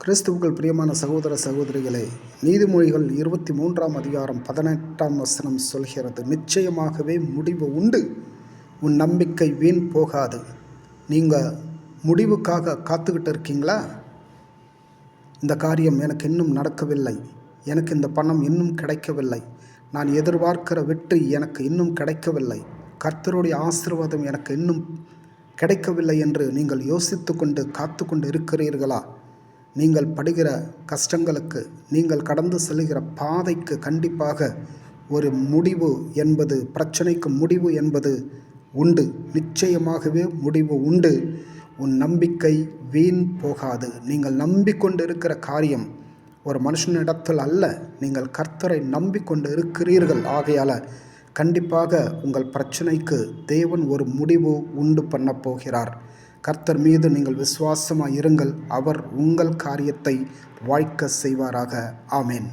கிறிஸ்துவுக்குள் பிரியமான சகோதர சகோதரிகளே, நீதிமொழிகள் 23ஆம் அதிகாரம் 18ஆம் வசனம் சொல்கிறது, நிச்சயமாகவே முடிவு உண்டு, உன் நம்பிக்கை வீண் போகாது. நீங்கள் முடிவுக்காக காத்துக்கிட்டு இருக்கீங்களா? இந்த காரியம் எனக்கு இன்னும் நடக்கவில்லை, எனக்கு இந்த பணம் இன்னும் கிடைக்கவில்லை, நான் எதிர்பார்க்கிற வெற்றி எனக்கு இன்னும் கிடைக்கவில்லை, கர்த்தருடைய ஆசீர்வாதம் எனக்கு இன்னும் கிடைக்கவில்லை என்று நீங்கள் யோசித்து கொண்டு காத்து கொண்டு இருக்கிறீர்களா? நீங்கள் படுகிற கஷ்டங்களுக்கு, நீங்கள் கடந்து செல்கிற பாதைக்கு கண்டிப்பாக ஒரு முடிவு என்பது, பிரச்சனைக்கு முடிவு என்பது உண்டு. நிச்சயமாகவே முடிவு உண்டு. உன் நம்பிக்கை வீண் போகாது. நீங்கள் நம்பிக்கொண்டு இருக்கிற காரியம் ஒரு மனுஷனிடத்தில் அல்ல, நீங்கள் கர்த்தரை நம்பிக்கொண்டு இருக்கிறீர்கள். ஆகையால் கண்டிப்பாக உங்கள் பிரச்சனைக்கு தேவன் ஒரு முடிவு உண்டு பண்ண போகிறார். கர்த்தர் மீது நீங்கள் விசுவாசமாக இருங்கள். அவர் உங்கள் காரியத்தை வாய்க்க செய்வாராக. ஆமேன்.